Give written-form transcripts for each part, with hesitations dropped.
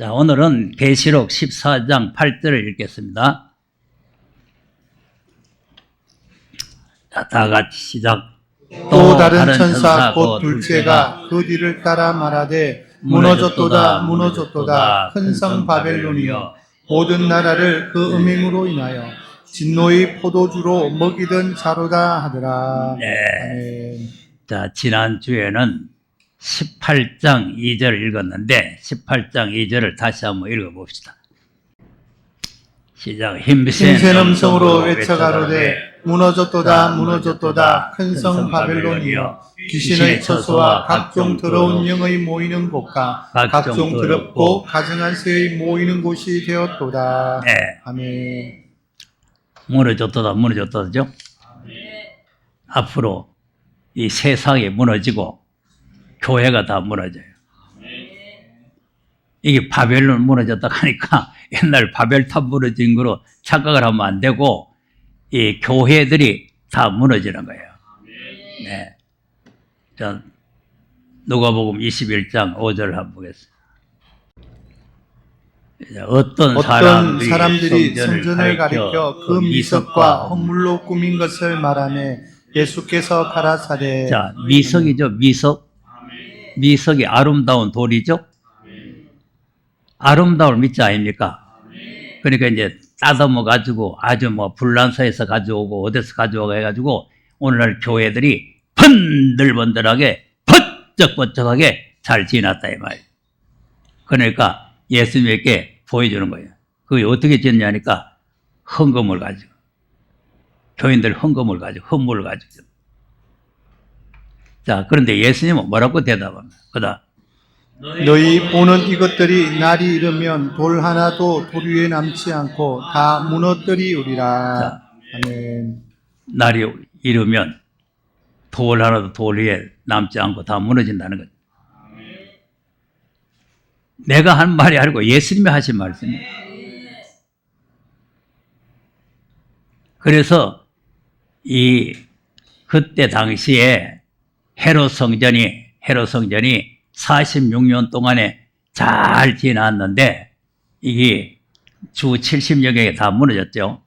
자, 오늘은 계시록 14장 8절을 읽겠습니다. 자, 다 같이 시작. 또 다른 천사 곧 둘째가 그 뒤를 따라 말하되 무너졌도다 무너졌도다 큰 성 바벨론이여 모든 나라를 그 음행으로 인하여 진노의 포도주로 먹이던 자로다 하더라. 네. 아멘. 자, 지난주에는 18장 2절을 읽었는데 18장 2절을 다시 한번 읽어봅시다. 시작. 힘센 음성으로 외쳐가로되 무너졌도다 무너졌도다 큰 성 바벨론이여 귀신의 처소와 각종 더러운 영의 모이는 곳과 각종 더럽고 가증한 새의 모이는 곳이 되었도다. 네. 아멘. 무너졌도다 무너졌도다죠. 앞으로 이 세상이 무너지고 교회가 다 무너져요. 이게 바벨론 무너졌다 하니까 옛날 바벨탑 무너진 거로 착각을 하면 안 되고 이 교회들이 다 무너지는 거예요. 네. 자, 누가복음 21장 5절을 한번 보겠습니다. 어떤 사람들이 성전을 가리켜 그 미석과 헌물로 꾸민 것을 말하며 예수께서 가라사대. 자, 미석이죠. 미석. 미석이 아름다운 돌이죠. 아름다울 밑자 아닙니까? 그러니까 이제 따듬어 가지고 아주 뭐 불란서에서 가져오고 어디서 가져오고 해가지고 오늘날 교회들이 번들번들하게 번쩍번쩍하게 잘 지어놨다 이 말이에요. 그러니까 예수님께 보여주는 거예요. 그게 어떻게 지었냐니까 헌금을 가지고 교인들 헌금을 가지고 헌물을 가지고. 자, 그런데 예수님은 뭐라고 대답합니까? 그다 너희 보는 이것들이 날이 이르면 돌 하나도 돌 위에 남지 않고 다 무너뜨리우리라. 자, 아멘. 날이 이르면 돌 하나도 돌 위에 남지 않고 다 무너진다는 거죠. 내가 한 말이 아니고 예수님이 하신 말씀이에요. 그래서 그때 당시에 헤롯 성전이 46년 동안에 잘 지어놨는데 이게 주 70여 개가 다 무너졌죠.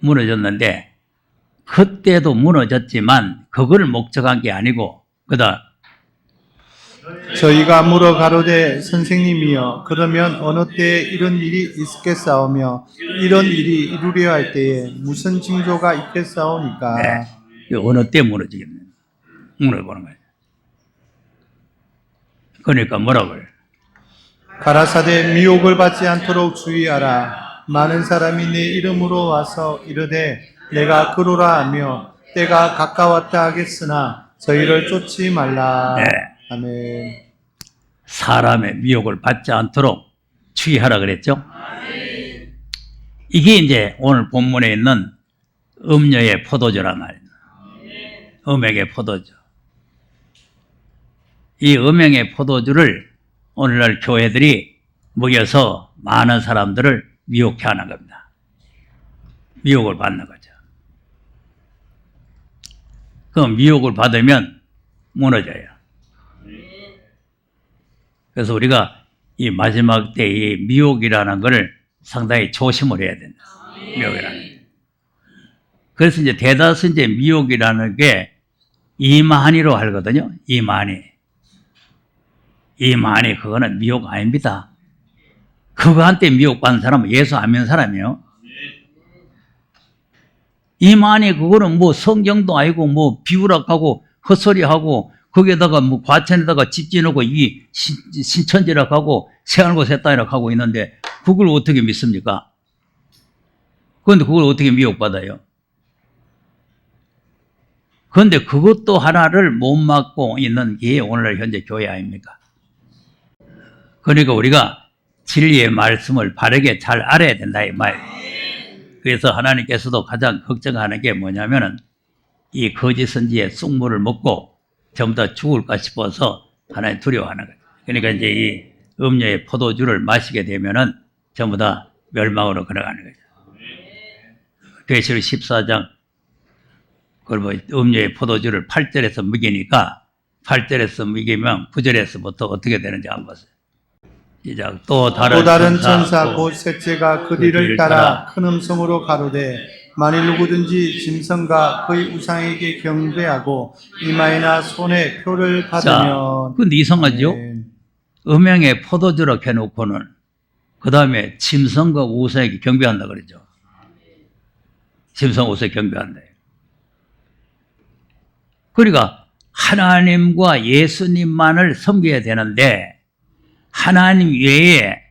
무너졌는데 그때도 무너졌지만 그걸 목적한 게 아니고 그다 저희가 물어 가로되 선생님이여 그러면 어느 때에 이런 일이 있겠사오며 이런 일이 이루려 할 때에 무슨 징조가 있겠사오니까. 네. 어느 때 무너지겠네. 무너보는 거예요. 그러니까 뭐라고요? 가라사대 미혹을 받지 않도록 주의하라. 많은 사람이 내 이름으로 와서 이르되 내가 그로라 하며 때가 가까웠다 하겠으나 저희를 쫓지 말라. 네. 아멘. 사람의 미혹을 받지 않도록 주의하라 그랬죠? 이게 이제 오늘 본문에 있는 음녀의 포도주란 말이에요. 음행의 포도주. 이 음행의 포도주를 오늘날 교회들이 먹여서 많은 사람들을 미혹해 하는 겁니다. 미혹을 받는 거죠. 그럼 미혹을 받으면 무너져요. 그래서 우리가 이 마지막 때 이 미혹이라는 것을 상당히 조심을 해야 된다. 미혹이라는 게. 그래서 이제 대다수 이제 미혹이라는 게 이만희로 하거든요. 이만희 그거는 미혹 아닙니다. 그거한테 미혹받는 사람은 예수 안 믿는 사람이에요. 이만희 그거는 뭐 성경도 아니고 뭐 비우락하고 헛소리하고 거기에다가 뭐 과천에다가 집 지어놓고 이 신천지락하고 새하늘고 새땅이락하고 있는데 그걸 어떻게 믿습니까? 그런데 그걸 어떻게 미혹받아요? 그런데 그것도 하나를 못 막고 있는 게 오늘날 현재 교회 아닙니까? 그러니까 우리가 진리의 말씀을 바르게 잘 알아야 된다 이 말이에요. 그래서 하나님께서도 가장 걱정하는 게 뭐냐면은 이 거짓 선지의 쑥물을 먹고 전부 다 죽을까 싶어서 하나님 두려워하는 거예요. 그러니까 이제 이 음료의 포도주를 마시게 되면은 전부 다 멸망으로 걸어가는 거죠. 계시록 14장 그리고 음료의 포도주를 8절에서 먹이니까 8절에서 먹이면 9절에서부터 어떻게 되는지 한번 보세요. 이제 또 또 다른 다른 천사 또 곧 셋째가 그 뒤를 따라 큰 음성으로 가로되 만일 누구든지 짐승과 그의 우상에게 경배하고 이마에나 손에 표를 받으면 근데 이상하죠? 아멘. 음행에 포도주로 해놓고는 그 다음에 짐승과 우상에게 경배한다 그러죠. 짐승 우상에 경배한다. 그러니까 하나님과 예수님만을 섬겨야 되는데 하나님 외에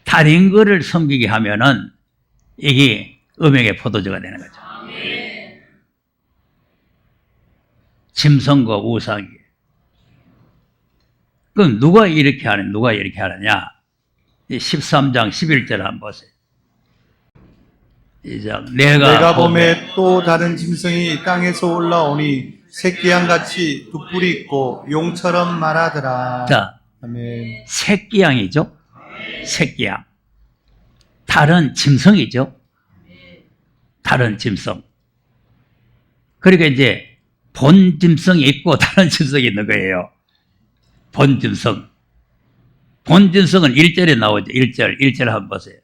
다른 거를 섬기게 하면은 이게 음행의 포도주가 되는 거죠. 짐승과 우상이. 그럼 누가 이렇게 하느냐? 누가 이렇게 하느냐? 13장 11절 한번 보세요. 이제 내가 봄에 또 다른 짐승이 땅에서 올라오니 새끼양같이 두 뿔이 있고 용처럼 말하더라. 자, 아멘. 새끼양이죠. 새끼양. 다른 짐승이죠. 다른 짐승. 그러니까 이제 본 짐승이 있고 다른 짐승이 있는 거예요. 본 짐승. 본 짐승은 1절에 나오죠. 1절 한번 보세요.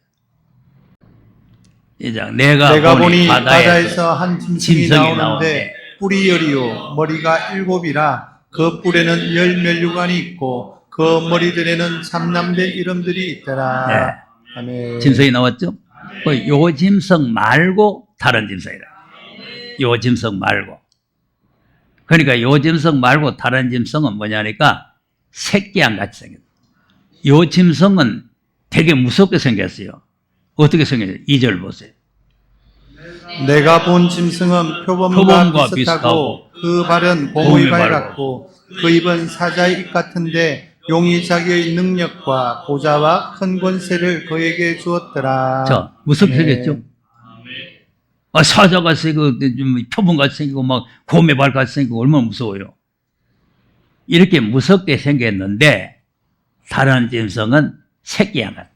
이제 내가 보니 바다에서 한 짐승이 나오는데 뿔이 열이요 머리가 7이라 그 뿔에는 10면류관이 있고 그 머리들에는 참남된 이름들이 있더라. 네. 아멘. 짐승이 나왔죠? 요 짐승 말고 다른 짐승이라. 요 짐승 말고. 그러니까 요 짐승 말고 다른 짐승은 뭐냐니까 새끼양 같이 생겼어요. 요 짐승은 되게 무섭게 생겼어요. 어떻게 생겼어요? 2절 보세요. 내가 본 짐승은 표범과 비슷하고 그 발은 곰의 발 같고 그 입은 사자의 입 같은데 용이 자기의 능력과 보좌와 큰 권세를 그에게 주었더라. 자, 무섭게 생겼죠? 사자가 생기고 표범같이 생기고 막 곰의 발같이 생기고 얼마나 무서워요. 이렇게 무섭게 생겼는데 다른 짐승은 새끼양 같아요.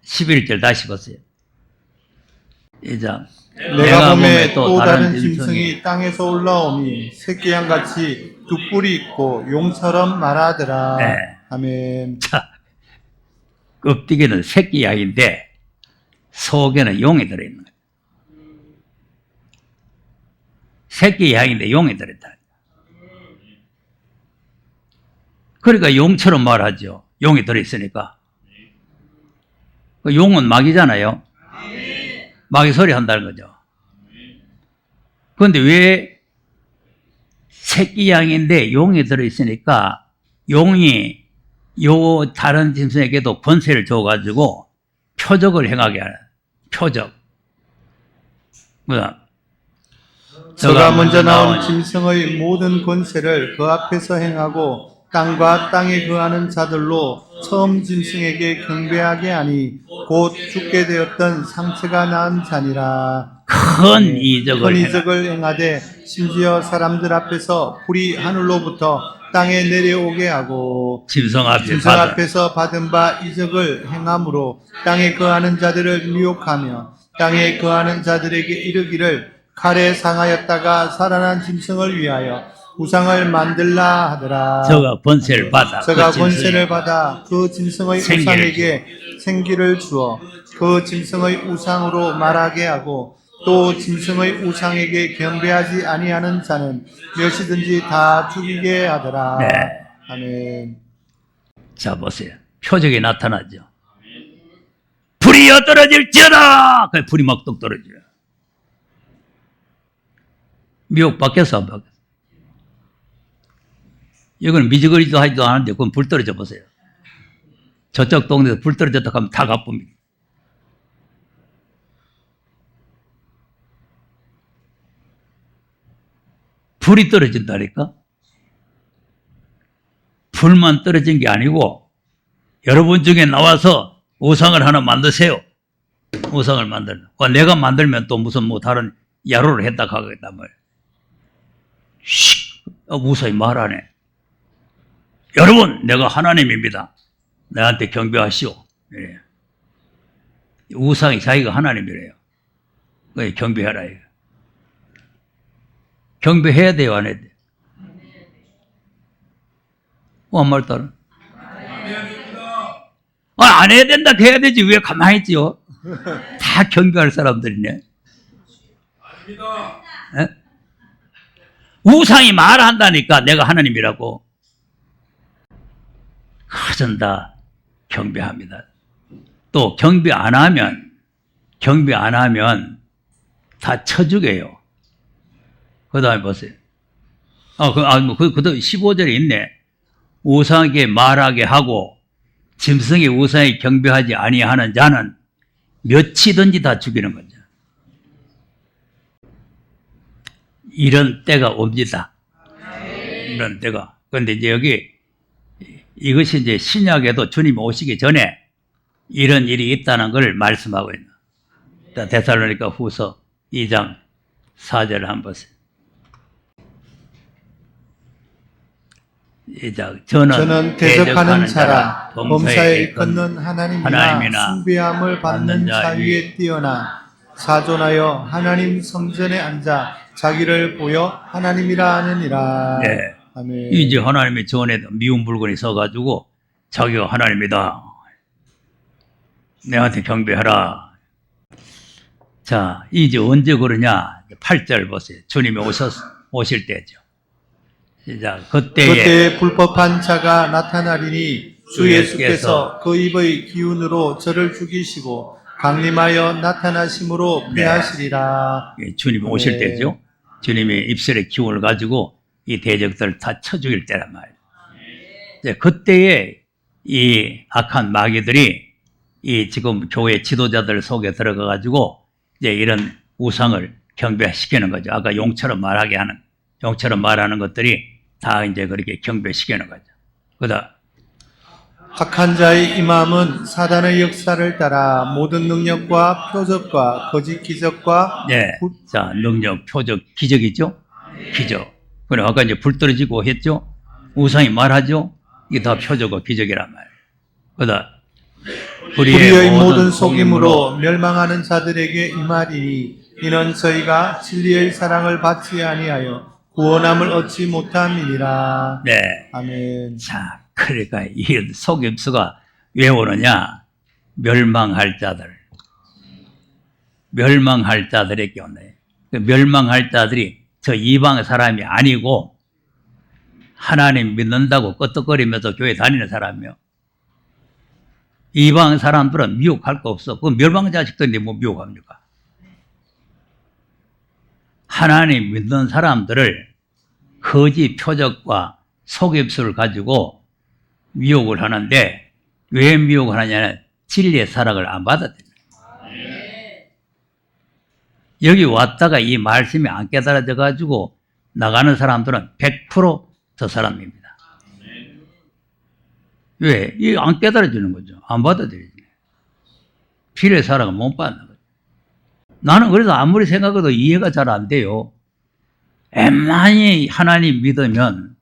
11절 다시 보세요. 이제 내가 봄에 또 다른 짐승이 땅에서 올라오니 새끼양같이 두 뿔이 있고 용처럼 말하더라. 네. 아멘. 자, 껍데기는 새끼양인데 속에는 용이 들어있는 거예요. 새끼양인데 용이 들어있다. 그러니까 용처럼 말하죠. 용이 들어있으니까. 용은 마귀잖아요. 마귀 소리 한다는 거죠. 그런데 왜 새끼 양인데 용이 들어있으니까 용이 요 다른 짐승에게도 권세를 줘가지고 표적을 행하게 하는 표적. 저가 먼저 나온 짐승의 모든 권세를 그 앞에서 행하고 땅과 땅에 거하는 자들로 처음 짐승에게 경배하게 하니 곧 죽게 되었던 상처가 나은 자니라. 큰 이적을 행하되 심지어 사람들 앞에서 불이 하늘로부터 땅에 내려오게 하고 짐승 앞에서 받은 바 이적을 행함으로 땅에 거하는 자들을 미혹하며 땅에 거하는 자들에게 이르기를 칼에 상하였다가 살아난 짐승을 위하여 우상을 만들라 하더라. 저가 권세를 받아 그 짐승의 우상에게 생기를 주어 그 짐승의 우상으로 말하게 하고 또 짐승의 우상에게 경배하지 아니하는 자는 몇이든지 다 죽이게 하더라. 네. 아멘. 자, 보세요. 표적이 나타나죠. 불이 떨어질지어다! 그 불이 막 뚝 떨어져요. 미혹 바뀌었어, 안 바뀌었어? 이건 미지거리도 하지도 않은데, 그건 불 떨어져 보세요. 저쪽 동네에서 불 떨어졌다 하면 다 가쁩니다. 불이 떨어진다니까? 불만 떨어진 게 아니고, 여러분 중에 나와서 우상을 하나 만드세요. 우상을 만들면. 내가 만들면 또 무슨 다른 야로를 했다 하겠단 말이에요. 무사히 말하네. 여러분, 내가 하나님입니다. 나한테 경배하시오. 네. 우상이 자기가 하나님이래요. 그래, 경배하라. 경배해야 돼요, 안 해야 돼요? 아무 말 따라. 안 해야 된다, 해야 되지. 왜 가만히 있지요? 다 경배할 사람들이네. 에? 우상이 말한다니까 내가 하나님이라고. 그것은 다 경배합니다. 또 경배 안 하면 다 쳐죽여요. 그 다음에 보세요. 그 다음에 15절에 있네. 우상에게 말하게 하고 짐승의 우상에 경배하지 아니하는 자는 몇이든지 다 죽이는 거죠. 이런 때가 옵니다. 이런 때가. 그런데 이제 여기 이것이 이제 신약에도 주님 오시기 전에 이런 일이 있다는 걸 말씀하고 있는. 데살로니가 후서 2장 4절을 한번 보세요. 저는 대적하는 자라 범사에 걷는 하나님이나 숭배함을 받는 자 위에 뛰어나 사존하여 하나님 성전에 앉아 자기를 보여 하나님이라 하느니라. 네. 아멘. 이제 하나님의 전에 미운 물건이 서가지고 자기가 하나님이다. 내한테 경배하라. 자, 이제 언제 그러냐? 8절 보세요. 주님이 오실 때죠. 시작. 그때 불법한 자가 나타나리니 주 예수께서 그 입의 기운으로 저를 죽이시고 강림하여 나타나심으로 패하시리라. 주님이 오실 때죠. 주님이 입술의 기운을 가지고 이 대적들을 다 쳐 죽일 때란 말이에요. 이제 그때에 이 악한 마귀들이 이 지금 교회 지도자들 속에 들어가 가지고 이제 이런 우상을 경배시키는 거죠. 아까 용처럼 말하는 것들이 다 이제 그렇게 경배시키는 거죠. 그다음 악한 자의 임함은 사단의 역사를 따라 모든 능력과 표적과 거짓 기적과 자, 능력, 표적, 기적이죠. 기적. 그래 아까 이제 불 떨어지고 했죠. 우상이 말하죠. 이게 다 표적과 기적이란 말이에요. 그다음 불의의 모든 속임으로 멸망하는 자들에게 임하리니 이는 저희가 진리의 사랑을 받지 아니하여 구원함을 얻지 못함이니라. 네. 아멘. 자, 그러니까 이 속임수가 왜 오느냐? 멸망할 자들에게 오네. 멸망할 자들이 저 이방 사람이 아니고 하나님 믿는다고 끄떡거리면서 교회 다니는 사람이요. 이방 사람들은 미혹할 거 없어. 그 멸망 자식들인데 뭐 미혹합니까? 하나님 믿는 사람들을 거짓 표적과 속임수를 가지고 미혹을 하는데 왜 미혹을 하냐면 진리의 사랑을 안 받았대요. 여기 왔다가 이 말씀이 안 깨달아져 가지고 나가는 사람들은 100% 저 사람입니다. 왜? 이게 안 깨달아지는 거죠. 안 받아들이지. 진리의 사랑을 못 받는 거죠. 나는 그래서 아무리 생각해도 이해가 잘 안 돼요. 웬만히 하나님 믿으면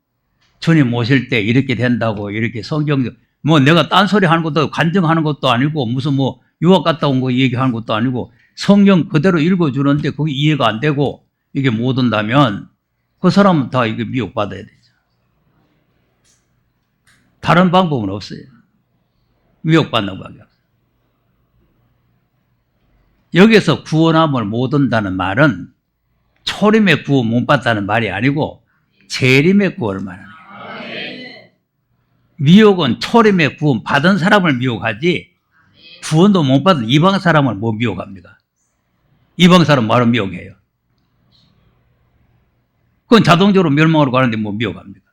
주님 오실 때 이렇게 된다고 이렇게 성경 뭐 내가 딴소리 하는 것도 간증하는 것도 아니고 무슨 뭐 유학 갔다 온 거 얘기하는 것도 아니고 성경 그대로 읽어주는데 그게 이해가 안 되고 이게 못 온다면 그 사람은 다 이게 미혹받아야 되죠. 다른 방법은 없어요. 미혹받는 방법. 여기서 구원함을 못 온다는 말은 초림의 구원 못 받다는 말이 아니고 재림의 구원을 말하는 거예요. 미혹은 초림의 구원 받은 사람을 미혹하지 구원도 못 받은 이방 사람을 못 미혹합니다. 이방 사람 말은 미혹해요. 그건 자동적으로 멸망으로 가는데 뭐 미혹합니까?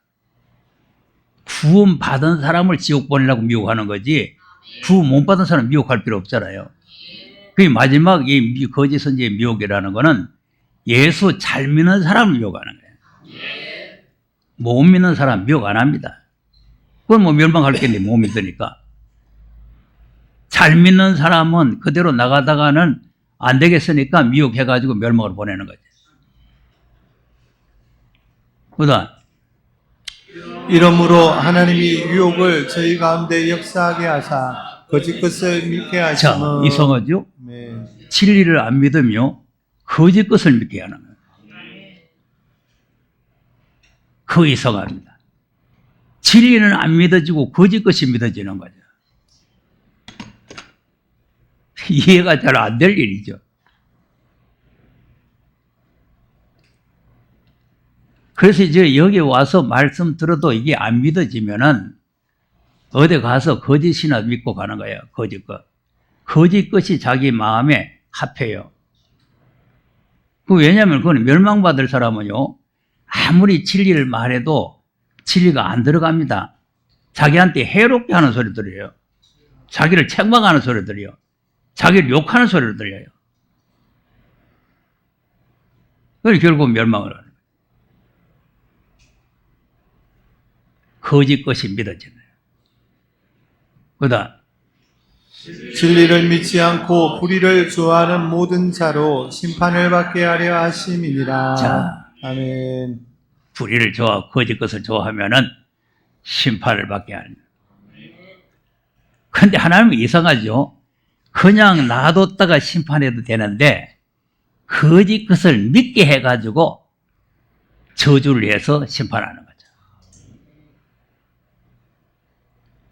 구원 받은 사람을 지옥 보내려고 미혹하는 거지 구원 못 받은 사람 미혹할 필요 없잖아요. 그 마지막 이 거짓 선지의 미혹이라는 거는 예수 잘 믿는 사람을 미혹하는 거예요. 못 믿는 사람 미혹 안 합니다. 그건 뭐 멸망할 텐데 못 믿으니까. 잘 믿는 사람은 그대로 나가다가는 안 되겠으니까 미혹해가지고 멸망으로 보내는 거죠. 그다음 이러므로 하나님이 유혹을 저희 가운데 역사하게 하사 거짓 것을 믿게 하시면 자, 이성어죠? 네. 진리를 안 믿으며 거짓 것을 믿게 하는 거예요. 그 이성합니다. 진리는 안 믿어지고 거짓 것이 믿어지는 거죠. 이해가 잘 안 될 일이죠. 그래서 이제 여기 와서 말씀 들어도 이게 안 믿어지면은 어디 가서 거짓이나 믿고 가는 거예요. 거짓 것. 거짓 것이 자기 마음에 합해요. 왜냐하면 그건 멸망받을 사람은요, 아무리 진리를 말해도 진리가 안 들어갑니다. 자기한테 해롭게 하는 소리 들려요. 자기를 책망하는 소리 들려요. 자기를 욕하는 소리를 들려요. 그래서 결국 멸망을 하는 거예요. 거짓 것이 믿어지네요. 그다음 진리를 믿지 않고 불의를 좋아하는 모든 자로 심판을 받게 하려 하심이니라. 자. 아멘. 불의를 좋아하고 거짓 것을 좋아하면은 심판을 받게 하는. 그런데 하나님은 이상하죠. 그냥 놔뒀다가 심판해도 되는데 거짓 것을 믿게 해가지고 저주를 해서 심판하는 거죠.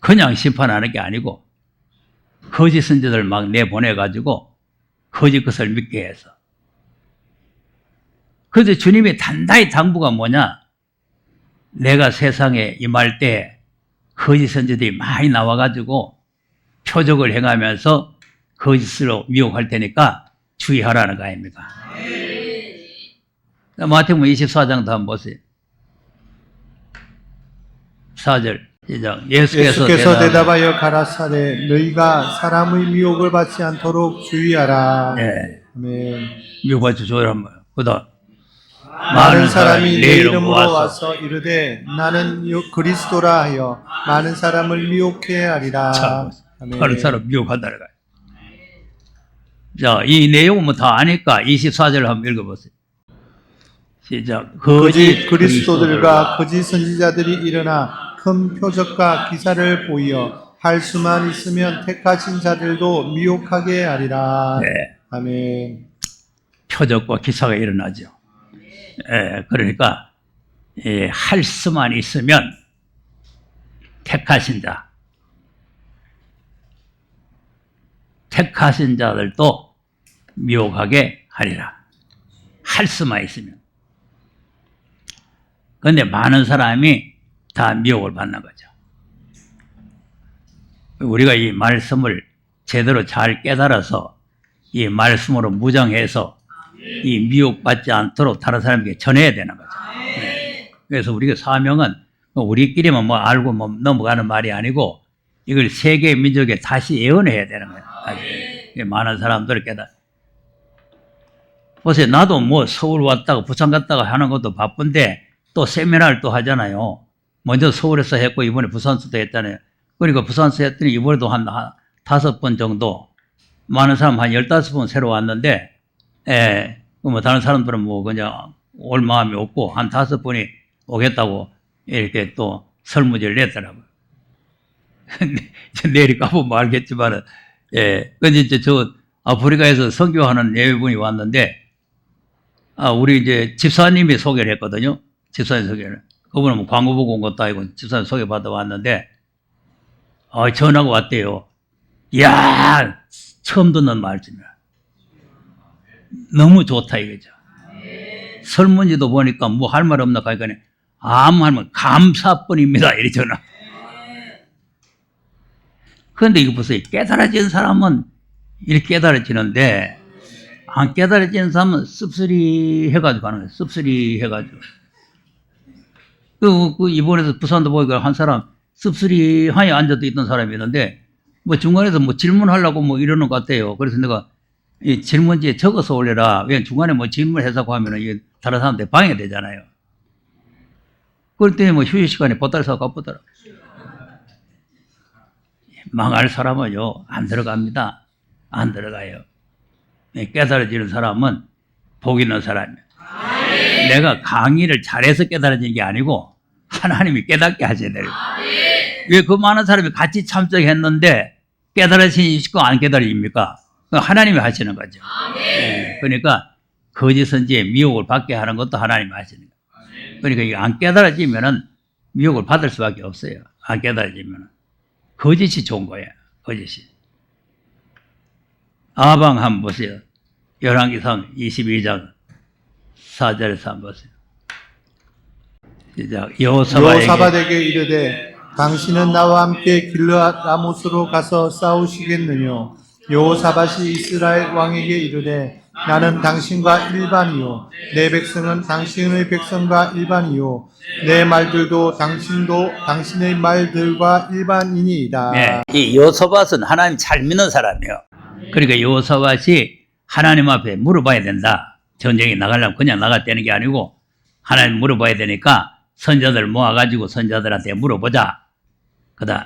그냥 심판하는 게 아니고 거짓 선지자들 막 내보내가지고 거짓 것을 믿게 해서. 그래서 주님이 단단히 당부가 뭐냐? 내가 세상에 임할 때 거짓 선지자들이 많이 나와가지고 표적을 행하면서 거짓으로 미혹할 테니까 주의하라는 거 아닙니까? 마태복음 24장도 한번 보세요. 4절 시작. 예수께서 대답하여 가라사대 너희가 사람의 미혹을 받지 않도록 주의하라. 네. 아멘. 미혹받지 조율한 거예요. 그다음 많은 사람이 내 이름으로 와서 이르되 나는 그리스도라 하여 많은 사람을 미혹해 하리라. 아멘. 많은 사람 미혹한다는 거예요. 자, 이 내용은 뭐 다 아니까 24절 한번 읽어보세요. 시작. 거짓 그리스도들과 거짓 선지자들이 일어나 큰 표적과 기사를 보이어 할 수만 있으면 택하신 자들도 미혹하게 하리라. 네. 아멘. 표적과 기사가 일어나죠. 그러니까 할 수만 있으면 택하신 자들도 미혹하게 하리라. 할 수만 있으면. 그런데 많은 사람이 다 미혹을 받는 거죠. 우리가 이 말씀을 제대로 잘 깨달아서 이 말씀으로 무장해서 이 미혹받지 않도록 다른 사람에게 전해야 되는 거죠. 그래서 우리가 사명은 우리끼리만 뭐 알고 뭐 넘어가는 말이 아니고 이걸 세계 민족에 다시 예언해야 되는 거예요. 많은 사람들을 깨달아. 보세요. 나도 뭐 서울 왔다가 부산 갔다가 하는 것도 바쁜데 또 세미나를 또 하잖아요. 먼저 서울에서 했고 이번에 부산에서도 했잖아요. 그러니까 부산에서 했더니 이번에도 한 5번 정도 많은 사람 한 15번 새로 왔는데 뭐 다른 사람들은 뭐 그냥 올 마음이 없고 한 5번이 오겠다고 이렇게 또 설문지를 냈더라고요. 내일 가보면 알겠지만은 근데 이제 저 아프리카에서 선교하는 예배분이 왔는데 우리 이제 집사님이 소개를 했거든요. 집사님 소개를. 그분은 뭐 광고 보고 온 것도 아니고 집사님 소개받아 왔는데 전화가 왔대요. 이야, 처음 듣는 말씀이야. 너무 좋다 이거죠. 설문지도 보니까 뭐 할 말 없나 하니까 아무 할 말 감사뿐입니다. 이래 전화. 그런데 이거 보세요. 깨달아진 사람은 이렇게 깨달아지는데 안 깨달아지는 사람은 씁쓸해가지고 하는 거예요. 씁쓸해가지고. 이번에도 부산도 보니까 한 사람 씁쓸하게 앉아도 있던 사람이 있는데 뭐 중간에서 뭐 질문하려고 뭐 이러는 것 같아요. 그래서 내가 이 질문지에 적어서 올려라. 왜냐면 중간에 뭐 질문해서 하면은 이게 다른 사람한테 방해되잖아요. 그럴 때 뭐 휴식 시간에 보따리 사고 가보더라. 망할 사람은요, 안 들어갑니다. 안 들어가요. 깨달아지는 사람은 복 있는 사람이에요. 내가 강의를 잘해서 깨달아진 게 아니고 하나님이 깨닫게 하셔야 돼요. 왜 그 많은 사람이 같이 참석했는데 깨달으시고 안 깨달으십니까? 하나님이 하시는 거죠. 그러니까 거짓 선지에 미혹을 받게 하는 것도 하나님이 하시는 거예요. 그러니까 이게 안 깨달아지면은 미혹을 받을 수밖에 없어요. 안 깨달아지면은. 거짓이 좋은 거예요. 거짓이. 아방 한번 보세요. 열왕기상 22장 4절에서 한번 보세요. 시작. 여호사밧에게 이르되 당신은 나와 함께 길르앗 라못으로 가서 싸우시겠느뇨. 여호사밧이 이스라엘 왕에게 이르되 나는 당신과 일반이요 내 백성은 당신의 백성과 일반이요 내 말들도 당신의 말들과 일반이니이다. 네, 이 여호사밧은 하나님 잘 믿는 사람이에요. 그러니까 여호사밧이 하나님 앞에 물어봐야 된다. 전쟁에 나가려면 그냥 나갔다는 게 아니고 하나님 물어봐야 되니까 선자들 모아가지고 선자들한테 물어보자. 그다음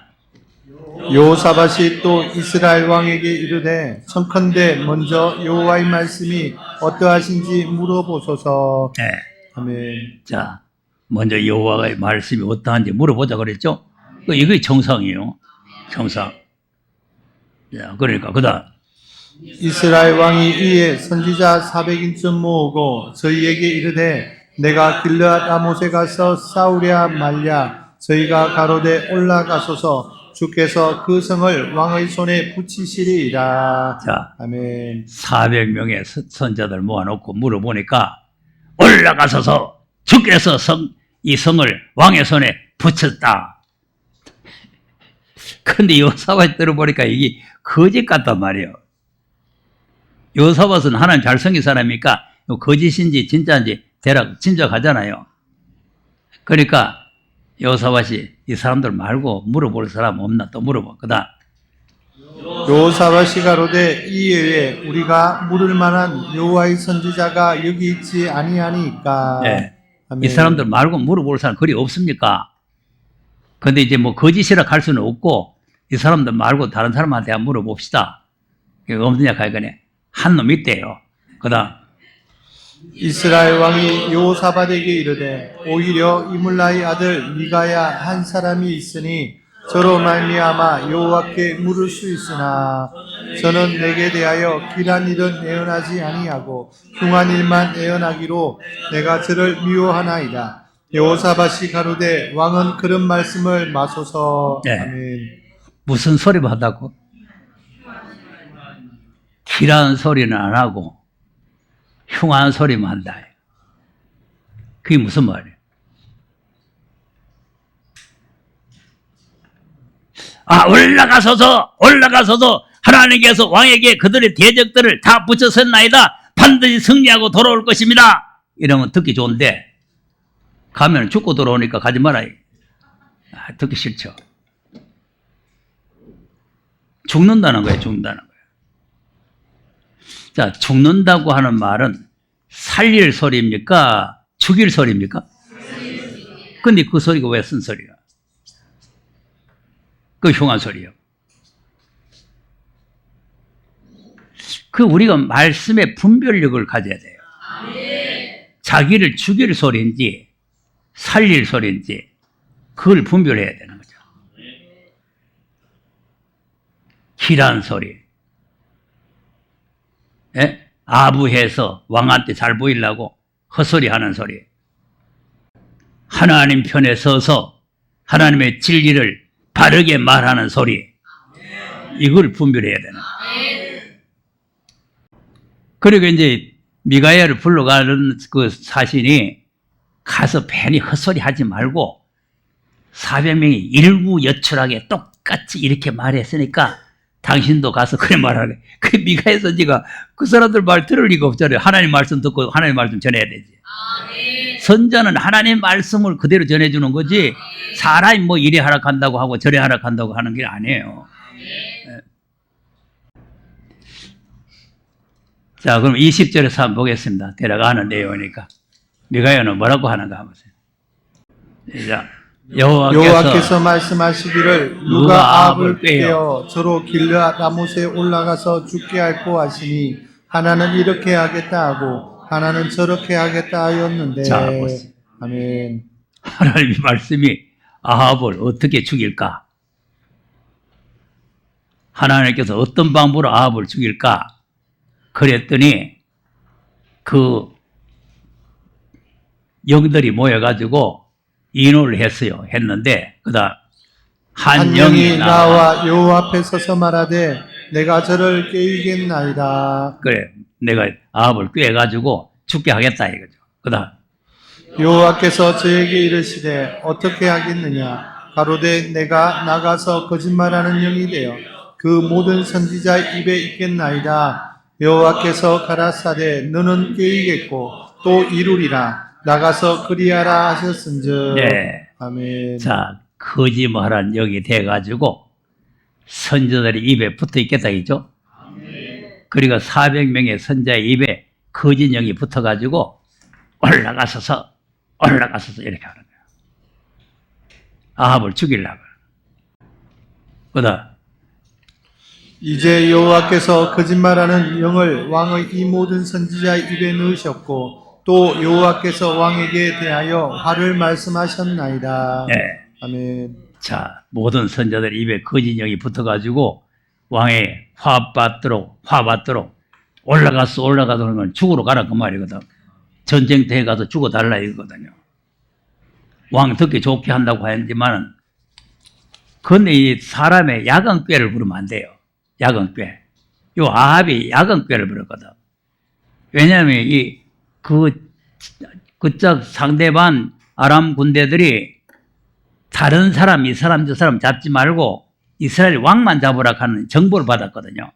여호사밧이 또 이스라엘 왕에게 이르되 청컨대 먼저 여호와의 말씀이 어떠하신지 물어보소서. 네. 아멘. 자, 먼저 여호와의 말씀이 어떠한지 물어보자 그랬죠? 이게 정상이에요. 정상. 자, 그러니까 그다음 이스라엘 왕이 이에 선지자 400인쯤 모으고 저희에게 이르되 내가 길르앗 라못에 가서 싸우랴 말랴. 저희가 가로되 올라가소서. 주께서 그 성을 왕의 손에 붙이시리이다. 자, 아멘. 400명의 선자들 모아놓고 물어보니까 올라가서서 주께서 이 성을 왕의 손에 붙였다. 근데 여호사밧 들어보니까 이게 거짓 같단 말이에요. 여호사밧은 하나님 잘 섬긴 사람이니까 거짓인지 진짜인지 대략 짐작하잖아요. 그러니까 여호사밧이 이 사람들 말고 물어볼 사람 없나 또 물어봐. 그다음 여호사밧이 가로되 이외에 우리가 물을 만한 여호와의 선지자가 여기 있지 아니하니까. 네. 아멘. 이 사람들 말고 물어볼 사람 그리 없습니까? 근데 이제 뭐 거짓이라 할 수는 없고 이 사람들 말고 다른 사람한테 한번 물어봅시다. 없느냐 하여간에 한 놈 있대요. 그다음 이스라엘 왕이 여호사밧에게 이르되 오히려 이물라의 아들 미가야 한 사람이 있으니 저로 말미암아 여호와께 물을 수 있으나 저는 내게 대하여 길한 일은 애언하지 아니하고 흉한 일만 애언하기로 내가 저를 미워하나이다. 여호사밧이 가로되 왕은 그런 말씀을 마소서. 네. 아멘. 무슨 소리만 한다고? 길한 소리는 안 하고 흉한 소리만 한다. 그게 무슨 말이에요? 올라가서서 하나님께서 왕에게 그들의 대적들을 다 붙여섰나이다. 반드시 승리하고 돌아올 것입니다. 이러면 듣기 좋은데 가면 죽고 돌아오니까 가지 말아요. 듣기 싫죠. 죽는다는 거예요. 죽는다는 거예요. 자, 죽는다고 하는 말은 살릴 소리입니까? 죽일 소리입니까? 근데 그 소리가 왜 쓴 소리야? 그 흉한 소리요. 그 우리가 말씀의 분별력을 가져야 돼요. 자기를 죽일 소리인지 살릴 소리인지 그걸 분별해야 되는 거죠. 길한 소리. 예? 아부해서 왕한테 잘 보이려고 헛소리 하는 소리. 하나님 편에 서서 하나님의 진리를 바르게 말하는 소리. 이걸 분별해야 되는 거예요. 그리고 이제 미가야를 불러가는 그 사신이 가서 괜히 헛소리 하지 말고 400명이 일구여출하게 똑같이 이렇게 말했으니까 당신도 가서 그래 말하래. 그 미가야 선지가 그 사람들 말 들을 리가 없잖아요. 하나님 말씀 듣고 하나님 말씀 전해야 되지. 선자는 하나님 말씀을 그대로 전해주는 거지 사람이 뭐 이래 하락한다고 하고 저래 하락한다고 하는 게 아니에요. 자, 그럼 20절에서 한번 보겠습니다. 데려가는 내용이니까. 미가야는 뭐라고 하는가 한번 보세요. 자, 여호와께서 말씀하시기를 누가 아합을 꾀어 저로 길르앗 라못에 올라가서 죽게 할꼬 하시니 하나는 이렇게 하겠다 하고 하나는 저렇게 하겠다 하였는데. 자, 보세요. 아멘. 하나님의 말씀이 아합을 어떻게 죽일까? 하나님께서 어떤 방법으로 아합을 죽일까? 그랬더니 그 영들이 모여가지고 인호를 했는데 그다음 한 영이 나와 여호와 앞에 서서 말하되 내가 저를 깨우겠나이다. 그래, 내가 아합을 꾀가지고 죽게 하겠다 이거죠. 그다음 여호와께서 저에게 이르시되 어떻게 하겠느냐? 가로되 내가 나가서 거짓말하는 영이 되어 그 모든 선지자 입에 있겠나이다. 여호와께서 가라사대 너는 깨우겠고 또 이루리라. 나가서 그리하라 하셨은즉. 네. 아멘. 자, 거짓말한 영이 돼가지고 선지자들이 입에 붙어 있겠다 이죠. 그리고 400명의 선자의 입에 거짓 영이 붙어가지고 올라가서서 이렇게 하는 거야. 아합을 죽이려고. 그다음 이제 여호와께서 거짓말하는 영을 왕의 이 모든 선지자의 입에 넣으셨고 또 여호와께서 왕에게 대하여 화를 말씀하셨나이다. 네. 아멘. 자, 모든 선자들 입에 거짓 영이 붙어가지고 왕의 화 받도록 올라가도록 건 죽으러 가라 그 말이거든. 전쟁터에 가서 죽어달라 이거거든요. 왕 듣기 좋게 한다고 했지만은 근데 이 사람의 야간꾀를 부르면 안 돼요. 야간꾀. 요 아합이 야간꾀를 부르거든. 왜냐하면 그쪽 상대방 아람 군대들이 다른 사람, 이 사람, 저 사람 잡지 말고 이스라엘 왕만 잡으라 하는 정보를 받았거든요.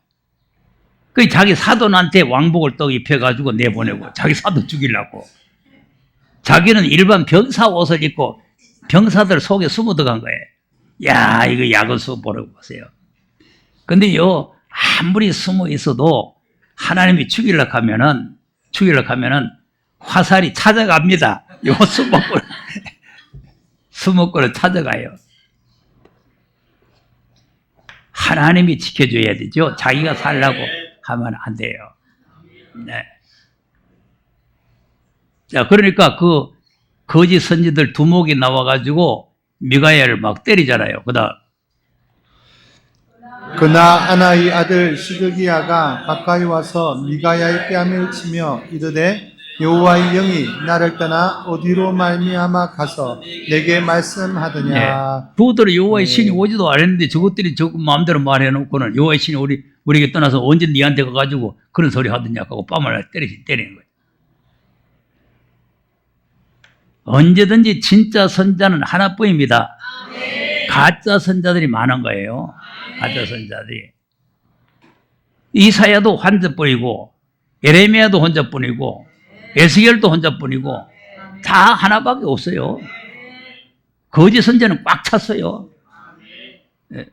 그 자기 사돈한테 왕복을 또 입혀가지고 내보내고 자기 사돈 죽이려고. 자기는 일반 병사 옷을 입고 병사들 속에 숨어 들어간 거예요. 야, 이거 야근수 보라고 보세요. 근데 아무리 숨어 있어도 하나님이 죽이려고 하면은 화살이 찾아갑니다. 요 수목골을 찾아가요. 하나님이 지켜줘야 되죠. 자기가 살라고 하면 안 돼요. 네. 자, 그러니까 그 거짓 선지들 두목이 나와가지고 미가야를 막 때리잖아요. 그다음 그나 아나의 아들 시드기야가 가까이 와서 미가야의 뺨을 치며 이르되 여호와의 영이 나를 떠나 어디로 말미암아 가서 내게 말씀하더냐. 네. 그것들은 여호와의 신이 오지도 않았는데 저것들이 저 마음대로 말해놓고는 여호와의 신이 우리에게 떠나서 언제 니한테 가가지고 그런 소리 하더냐 하고 뺨을 때리는 거예요. 언제든지 진짜 선자는 하나뿐입니다. 가짜 선자들이 많은 거예요. 가짜 선자들이. 이사야도 혼자뿐이고 예레미야도 혼자뿐이고 에스겔도 혼자뿐이고 다 하나밖에 없어요. 거짓 선자는 꽉 찼어요. 네.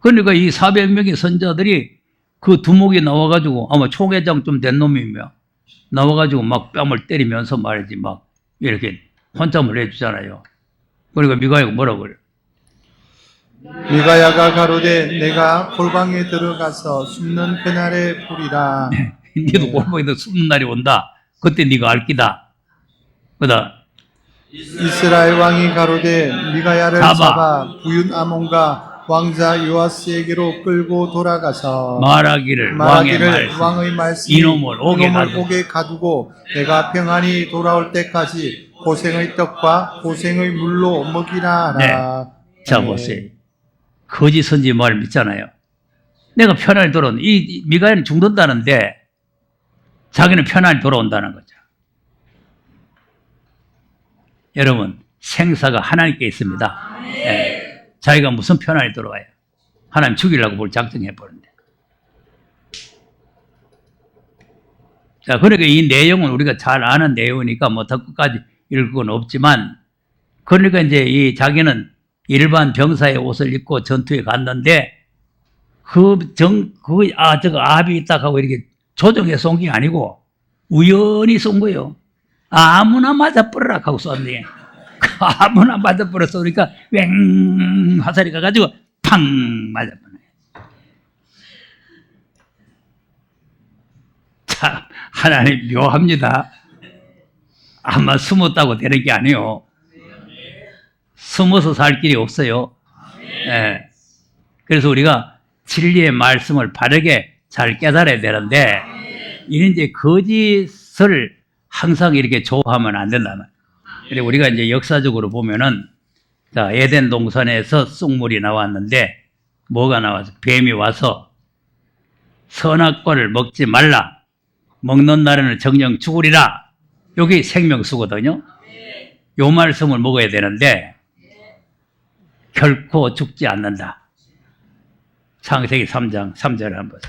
그러니까 이 400명의 선자들이 그 두목이 나와가지고 아마 총회장 좀 된 놈이며 나와가지고 막 뺨을 때리면서 말이지 막 이렇게 혼참을 해주잖아요. 그러니까 미가야가 뭐라고 그래요? 미가야가 가로되 내가 골방에 들어가서 숨는 그날에 보리라. 니도 골방에서 숨는 날이 온다. 그때 네가 알 기다. 그다음 이스라엘 왕이 가로되 미가야를 잡아. 잡아 부윤 아몬과 왕자 요아스에게로 끌고 돌아가서 말하기를 왕의 말씀이 이놈을 오게 가두고 내가 평안히 돌아올 때까지 고생의 떡과 고생의 물로 먹이라 하라. 네. 자 보세요. 거짓 선지 말 믿잖아요. 내가 편안히 돌아온 이 미가야는 죽는다는데 자기는 편안히 돌아온다는 거죠. 여러분 생사가 하나님께 있습니다. 네. 자기가 무슨 편안히 돌아와요. 하나님 죽이려고 뭘 작정해버는데. 자, 그러니까 이 내용은 우리가 잘 아는 내용이니까 뭐 더 끝까지 읽을 건 없지만, 그러니까 이제 자기는 일반 병사의 옷을 입고 전투에 갔는데, 저거 아합이 있다 하고 이렇게 조정해 쏜 게 아니고, 우연히 쏜 거예요. 아무나 맞아버려라 하고 쐈네. 아무나 맞아버려 쏘니까, 왱! 화살이 가가지고, 팡! 맞아버려. 참, 하나님 묘합니다. 아마 숨었다고 되는 게 아니에요. 숨어서 살 길이 없어요. 예. 그래서 우리가 진리의 말씀을 바르게 잘 깨달아야 되는데, 이는 이제 거짓을 항상 이렇게 좋아하면 안 된다. 그리고 우리가 이제 역사적으로 보면은, 자, 에덴 동산에서 쑥물이 나왔는데, 뭐가 나와서 뱀이 와서 선악과를 먹지 말라. 먹는 날에는 정령 죽으리라. 여기 생명수거든요. 요 말씀을 먹어야 되는데 결코 죽지 않는다. 창세기 3장 3절을 한번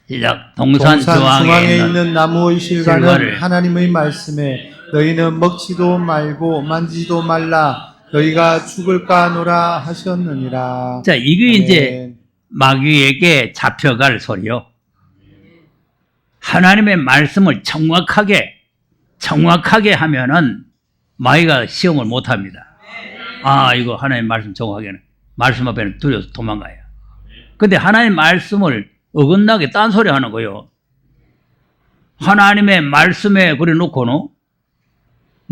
시작. 동산 중앙에 있는 나무의 실과는 실과를 하나님의 말씀에 너희는 먹지도 말고 만지도 말라. 너희가 죽을까 하노라 하셨느니라. 자, 이게 아멘. 이제 마귀에게 잡혀갈 소리요. 하나님의 말씀을 정확하게 하면은 마귀가 시험을 못 합니다. 아, 이거 하나님의 말씀 정확하게는 말씀 앞에는 두려워서 도망가요. 근데 하나님의 말씀을 어긋나게 딴소리 하는 거예요. 하나님의 말씀에 그래 놓고는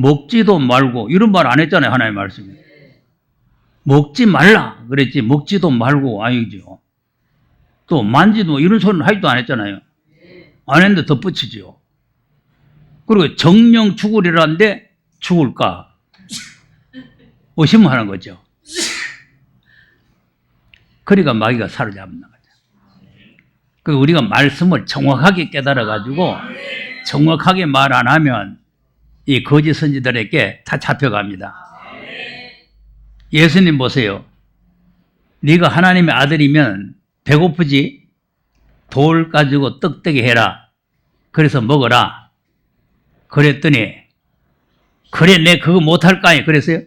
먹지도 말고 이런 말 안 했잖아요. 하나님의 말씀에 먹지 말라 그랬지 먹지도 말고 아니죠. 또 만지도 이런 소리는 하지도 안 했잖아요. 안 했는데 덧붙이죠. 그리고 정령 죽으리라는데 죽을까 의심하는 거죠. 그러니까 마귀가 사로잡는 거죠. 그리고 우리가 말씀을 정확하게 깨달아가지고 정확하게 말 안 하면 이 거짓 선지들에게 다 잡혀갑니다. 예수님 보세요. 네가 하나님의 아들이면 배고프지? 돌 가지고 떡대기 해라. 그래서 먹어라. 그랬더니 그래 내 그거 못할 거 아니야. 그랬어요?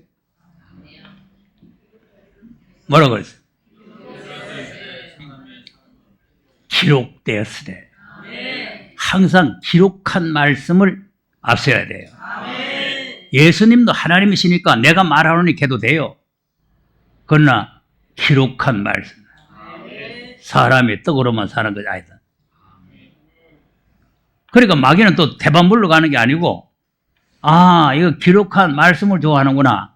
뭐라고 그랬어요? 기록되었으되. 항상 기록한 말씀을 앞서야 돼요. 예수님도 하나님이시니까 내가 말하노니 해도 돼요. 그러나 기록한 말씀. 사람이 떡으로만 사는 것이 아니다. 그러니까 마귀는 또 대반불로 가는 게 아니고 아, 이거 기록한 말씀을 좋아하는구나.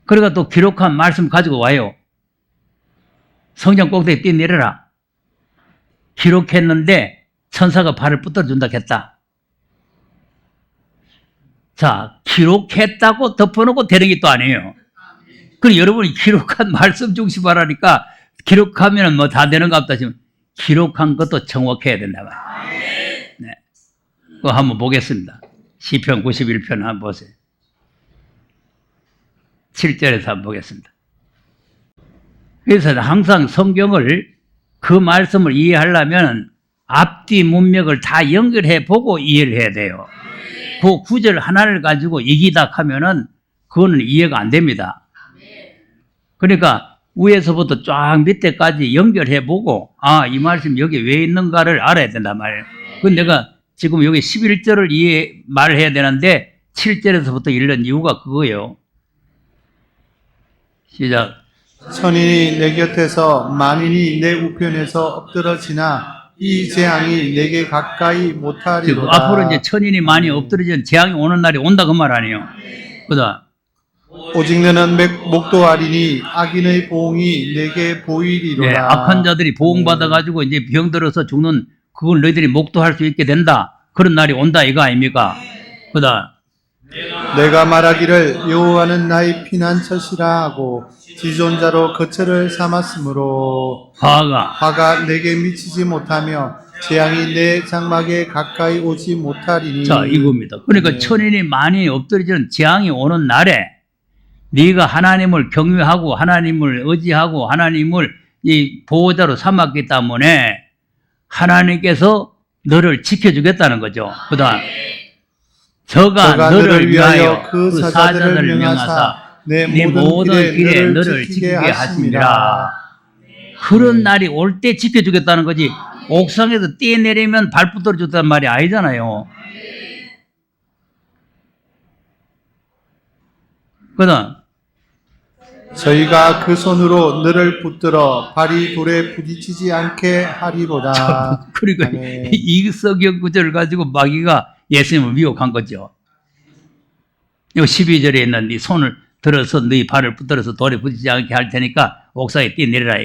그러니까 또 기록한 말씀 가지고 와요. 성전 꼭대기 뛰내려라. 기록했는데 천사가 발을 붙들어준다 했다. 자, 기록했다고 덮어놓고 되는 게 또 아니에요. 그리고 여러분이 기록한 말씀 중심하라니까 기록하면 뭐 다 되는 것 같다 지금 기록한 것도 정확해야 된다 말이에요. 네. 그거 한번 보겠습니다. 시편 91편 한번 보세요. 7절에서 한번 보겠습니다. 그래서 항상 성경을 그 말씀을 이해하려면 앞뒤 문맥을 다 연결해 보고 이해를 해야 돼요. 그 구절 하나를 가지고 이기다 하면은 그거는 이해가 안 됩니다. 그러니까 위에서부터 쫙 밑에까지 연결해 보고 아, 이 말씀 여기 왜 있는가를 알아야 된단 말이에요. 그건 내가 지금 여기 11절을 말을 해야 되는데 7절에서부터 읽는 이유가 그거예요. 시작. 천인이 내 곁에서 만인이 내 우편에서 엎드러지나 이 재앙이 내게 가까이 못하리로다. 앞으로 이제 천인이 많이 엎드러진 재앙이 오는 날이 온다 그 말 아니에요. 그다음 오직 너는 목도하리니 악인의 보응이 내게 보이리로다. 네, 악한 자들이 보응받아가지고 이제 병들어서 죽는 그걸 너희들이 목도할 수 있게 된다. 그런 날이 온다 이거 아닙니까? 그다음 내가 말하기를 여호와는 나의 피난처시라 하고 지존자로 거처를 삼았으므로 화가 내게 미치지 못하며 재앙이 내 장막에 가까이 오지 못하리니. 자, 이겁니다. 그러니까 네. 천인이 많이 엎드러지는 재앙이 오는 날에 네가 하나님을 경외하고 하나님을 의지하고 하나님을 이 보호자로 삼았기 때문에 하나님께서 너를 지켜주겠다는 거죠. 그다음 저가 너를 위하여 그 사자들을 명하사 네 모든 길에 너를 지키게 하심이라. 그런 날이 올 때 지켜주겠다는 거지 옥상에서 뛰어내리면 발 붙들어 줬단 말이 아니잖아요. 그다음 저희가 그 손으로 너를 붙들어 발이 돌에 부딪히지 않게 하리로다. 그리고 이 성경 구절을 가지고 마귀가 예수님을 미혹한 거죠. 이 12절에 있는 네 손을 들어서 네 발을 붙들어서 돌에 부딪히지 않게 할 테니까 옥상에 뛰어내리라.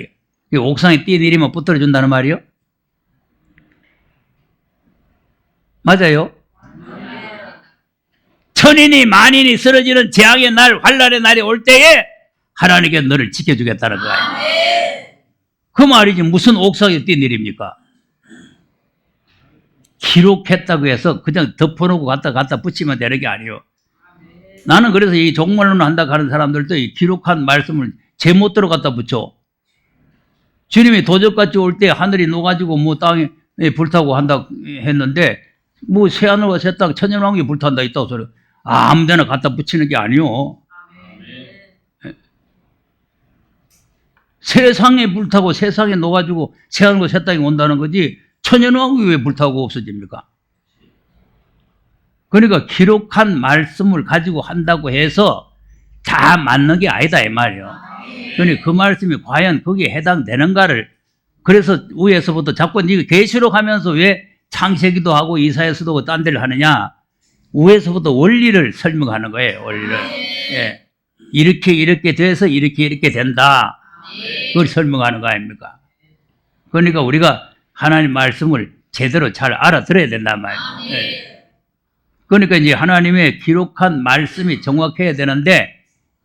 이 옥상에 뛰어내리면 붙들어준다는 말이요? 맞아요? 천인이 만인이 쓰러지는 재앙의 날, 환난의 날이 올 때에 하나님께 너를 지켜주겠다는 거예요. 그 말이지 무슨 옥상에 뛴 일입니까? 기록했다고 해서 그냥 덮어놓고 갖다 붙이면 되는 게 아니에요. 나는 그래서 이 종말론을 한다고 하는 사람들도 이 기록한 말씀을 제멋대로 갖다 붙여. 주님이 도적같이 올 때 하늘이 녹아지고 뭐 땅에 불타고 한다 했는데 뭐 새하늘과 새 땅 천년왕국이 불탄다 있다고 소리 아무데나 갖다 붙이는 게 아니요. 세상에 불타고 세상에 녹아지고 새하늘과 새 땅이 온다는 거지 천년왕국이 왜 불타고 없어집니까? 그러니까 기록한 말씀을 가지고 한다고 해서 다 맞는 게 아니다 이 말이에요. 그러니까 그 말씀이 과연 거기에 해당되는가를 그래서 위에서부터 자꾸 네가 계시록 하면서 왜 창세기도 하고 이사야서도 하고 딴 데를 하느냐. 위에서부터 원리를 설명하는 거예요. 원리를. 예. 이렇게 돼서 이렇게 된다. 그걸 설명하는 거 아닙니까? 그러니까 우리가 하나님 말씀을 제대로 잘 알아들어야 된단 말이에요. 예. 그러니까 이제 하나님의 기록한 말씀이 정확해야 되는데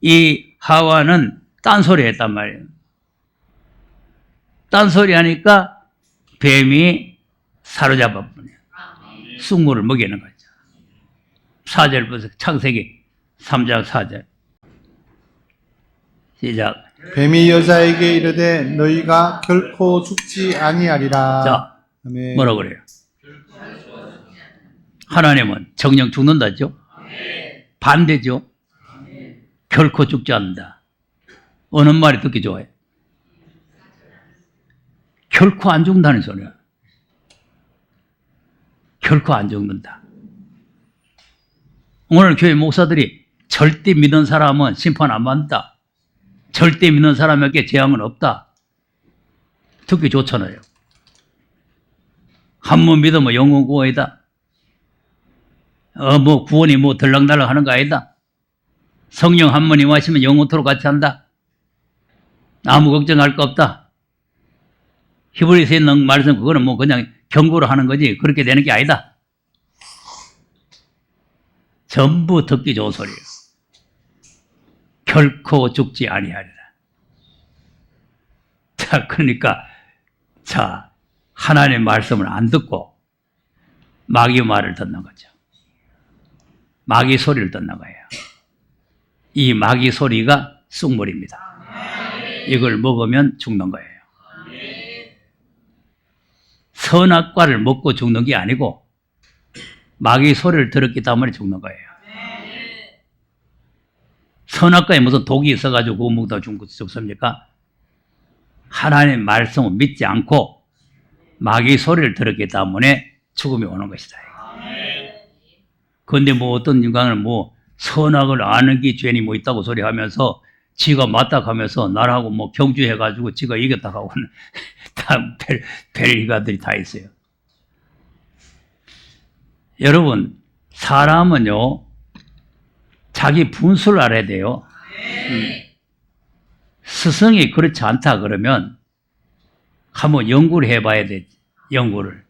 이 하와는 딴소리 했단 말이에요. 딴소리 하니까 뱀이 사로잡아 버려요. 쑥물을 먹이는 거죠. 4절 보세요. 창세기 3장 4절. 시작. 뱀이 여자에게 이르되 너희가 결코 죽지 아니하리라. 자, 아멘. 뭐라 그래요? 하나님은 정령 죽는다죠? 반대죠? 결코 죽지 않는다. 어느 말이 듣기 좋아요? 결코 안 죽는다는 소리야. 결코 안 죽는다. 오늘 교회 목사들이 절대 믿는 사람은 심판 안 받는다. 절대 믿는 사람에게 재앙은 없다. 듣기 좋잖아요. 한 번 믿으면 영원 구원이다. 뭐 구원이 뭐 들락날락 하는 거 아니다. 성령 한 번 임하시면 영원토록 같이 한다. 아무 걱정할 거 없다. 히브리서에 있는 말씀 그거는 뭐 그냥 경고를 하는 거지 그렇게 되는 게 아니다. 전부 듣기 좋은 소리예요. 결코 죽지 아니하리라. 자, 그러니까 자 하나님의 말씀을 안 듣고 마귀 말을 듣는 거죠. 마귀 소리를 듣는 거예요. 이 마귀 소리가 쑥물입니다. 이걸 먹으면 죽는 거예요. 선악과를 먹고 죽는 게 아니고 마귀 소리를 들었기 때문에 죽는 거예요. 선악과에 무슨 독이 있어가지고 그거 먹다 죽습니까? 하나님의 말씀을 믿지 않고 마귀 소리를 들었기 때문에 죽음이 오는 것이다. 그런데 뭐 어떤 인간은 뭐 선악을 아는 게 죄니 뭐 있다고 소리하면서 지가 맞다 하면서 나라고 뭐 경주해가지고 지가 이겼다 하고 다 별일가들이 다 있어요. 여러분 사람은요 자기 분수를 알아야 돼요. 스승이 그렇지 않다 그러면 한번 연구를 해봐야 돼. 연구를.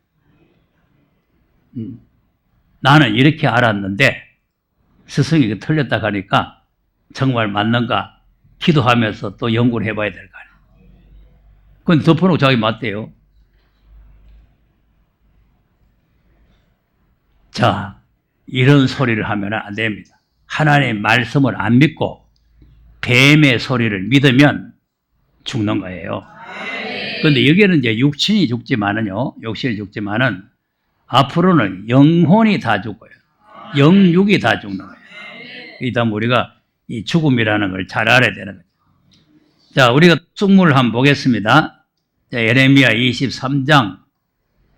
나는 이렇게 알았는데 스승이 틀렸다 하니까 정말 맞는가 기도하면서 또 연구를 해봐야 될 거 아니에요. 그건 덮어놓고 자기 맞대요. 자, 이런 소리를 하면 안 됩니다. 하나님의 말씀을 안 믿고 뱀의 소리를 믿으면 죽는 거예요. 그런데 여기는 이제 육신이 죽지만은요, 육신이 죽지만은 앞으로는 영혼이 다 죽어요. 영육이 다 죽는 거예요. 일단 우리가 이 죽음이라는 걸 잘 알아야 되는 거죠. 자, 우리가 쑥물을 한번 보겠습니다. 자, 예레미야 23장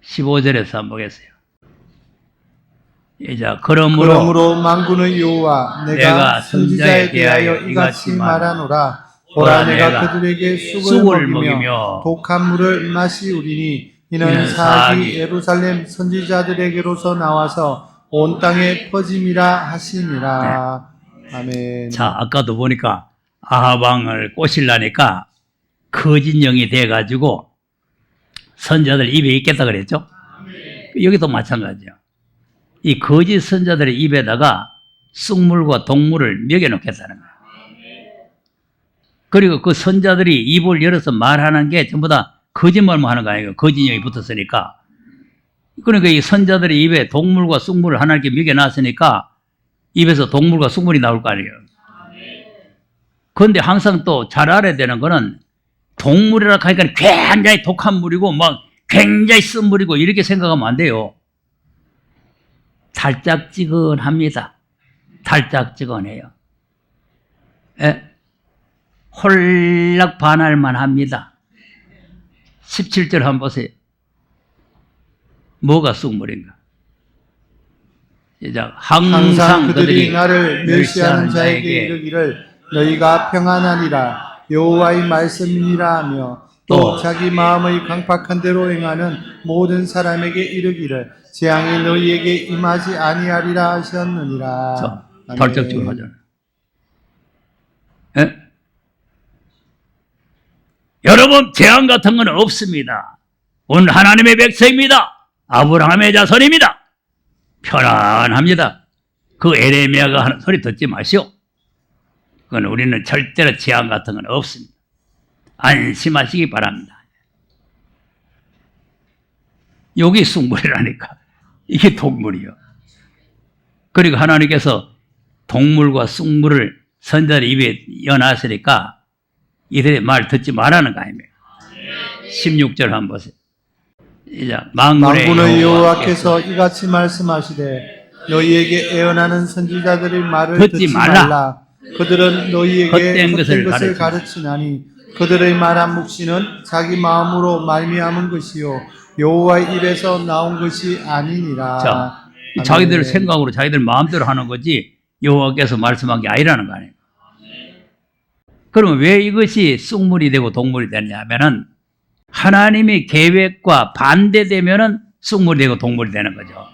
15절에서 한번 보겠어요. 자, 그러므로 만군의 여호와 내가 선지자에 대하여 이같이 말하노라. 보라 내가 그들에게 쑥을 먹이며 독한 물을 마시우리니 이는 사악이 예루살렘 선지자들에게로서 나와서 온 땅에 퍼짐이라 하시니라. 아멘. 자, 아까도 보니까 아합 왕을 꼬시려니까 거짓 영이 돼가지고 선자들 입에 있겠다 그랬죠? 여기도 마찬가지예요. 이 거짓 선자들의 입에다가 쑥물과 독물을 먹여놓겠다는 거예요. 그리고 그 선자들이 입을 열어서 말하는 게 전부 다 거짓말만 하는 거 아니에요. 거짓형이 붙었으니까. 그러니까 이 선자들의 입에 동물과 쑥물을 하나님께 먹여놨으니까 입에서 동물과 쑥물이 나올 거 아니에요. 그런데 항상 또 잘 알아야 되는 거는 동물이라 하니까 굉장히 독한 물이고 막 굉장히 쓴 물이고 이렇게 생각하면 안 돼요. 달짝지근합니다. 달짝지근해요. 예? 홀락 반할만 합니다. 17절 한번 보세요. 뭐가 쑥물인가? 시작. 항상 그들이 나를 멸시하는 자에게 이르기를 너희가 평안하리라 여호와의 말씀이니라 하며 또 자기 마음의 강팍한 대로 행하는 모든 사람에게 이르기를 재앙이 너희에게 임하지 아니하리라 하셨느니라. 자, 아멘. 달짝지근 하잖아요. 예? 여러분, 재앙 같은 건 없습니다. 오늘 하나님의 백성입니다. 아브라함의 자손입니다. 편안합니다. 그 에레미야가 하는 소리 듣지 마시오. 그건 우리는 절대로 재앙 같은 건 없습니다. 안심하시기 바랍니다. 여기 쑥물이라니까. 이게 동물이요. 그리고 하나님께서 동물과 쑥물을 선자의 입에 여놨으니까 이들의 말 듣지 말라는 거 아닙니까? 16절 한번 보세요. 이제 만군의 여호와께서 이같이 말씀하시되 너희에게 애언하는 선지자들의 말을 듣지 말라. 그들은 너희에게 헛된 것을 가르치나니 그들의 말한 묵시는 자기 마음으로 말미암은 것이요 여호와의 입에서 나온 것이 아니니라. 자, 자기들 생각으로 자기들 마음대로 하는 거지 여호와께서 말씀한 게 아니라는 거 아니에요. 그러면 왜 이것이 쑥물이 되고 동물이 되느냐 하면은 하나님의 계획과 반대되면은 쑥물이 되고 동물이 되는 거죠.